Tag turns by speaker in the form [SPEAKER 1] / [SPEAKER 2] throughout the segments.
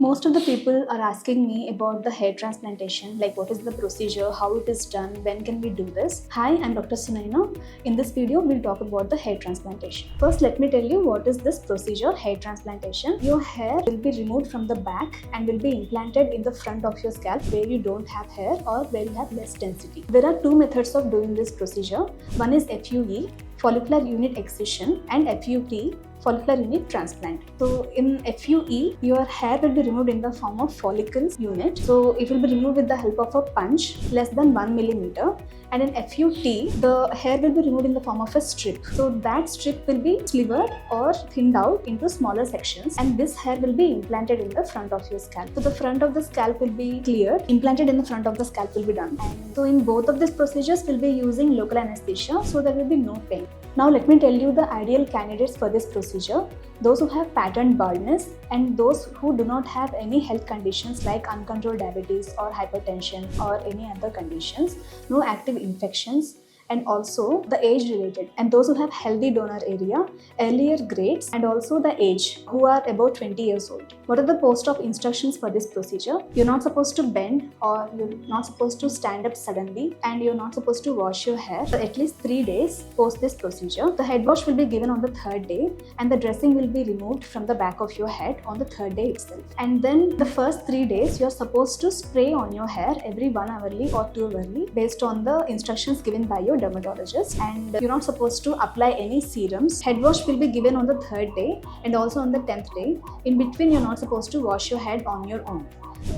[SPEAKER 1] Most of the people are asking me about the hair transplantation, like what is the procedure, how it is done, when can we do this. Hi, I'm Dr. Sunaina. In this video, we'll talk about the hair transplantation. First, let me tell you what is this procedure, hair transplantation. Your hair will be removed from the back and will be implanted in the front of your scalp where you don't have hair or where you have less density. There are two methods of doing this procedure. One is FUE, follicular unit excision, and FUT, follicular unit transplant. So in FUE, your hair will be removed in the form of follicles unit. So it will be removed with the help of a punch less than 1 millimeter. And in FUT, the hair will be removed in the form of a strip. So that strip will be slivered or thinned out into smaller sections, and this hair will be implanted in the front of your scalp. So the front of the scalp will be cleared, implanted in the front of the scalp will be done. And so in both of these procedures, we'll be using local anesthesia, so there will be no pain. Now let me tell you the ideal candidates for this procedure. Those who have patterned baldness and those who do not have any health conditions like uncontrolled diabetes or hypertension or any other conditions, no active infections, and also the age related, and those who have healthy donor area, earlier grades, and also the age, who are about 20 years old. What are the post-op instructions for this procedure? You're not supposed to bend, or you're not supposed to stand up suddenly, and you're not supposed to wash your hair for at least 3 days post this procedure. The head wash will be given on the 3rd day, and the dressing will be removed from the back of your head on the 3rd day itself. And then the first 3 days, you're supposed to spray on your hair every 1 hourly or 2 hourly based on the instructions given by your dermatologist, and you're not supposed to apply any serums. Head wash will be given on the 3rd day and also on the 10th day. In between, you're not supposed to wash your head on your own.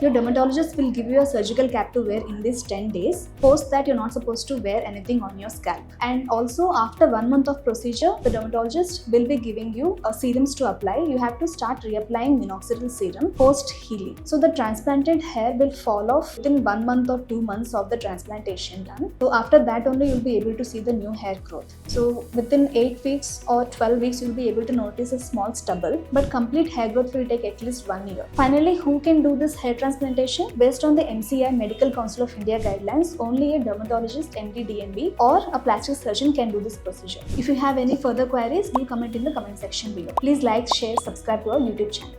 [SPEAKER 1] Your dermatologist will give you a surgical cap to wear in these 10 days. Post that, you're not supposed to wear anything on your scalp. And also, after 1 month of procedure, the dermatologist will be giving you serums to apply. You have to start reapplying minoxidil serum post healing. So the transplanted hair will fall off within 1 month or 2 months of the transplantation done. So after that only you'll be able to see the new hair growth. So within 8 weeks or 12 weeks, you'll be able to notice a small stubble, but complete hair growth will take at least 1 year. Finally, who can do this hair transplantation? Based on the MCI Medical Council of India guidelines, only a dermatologist, MD, DMB, or a plastic surgeon can do this procedure. If you have any further queries, do comment in the comment section below. Please like, share, subscribe to our YouTube channel.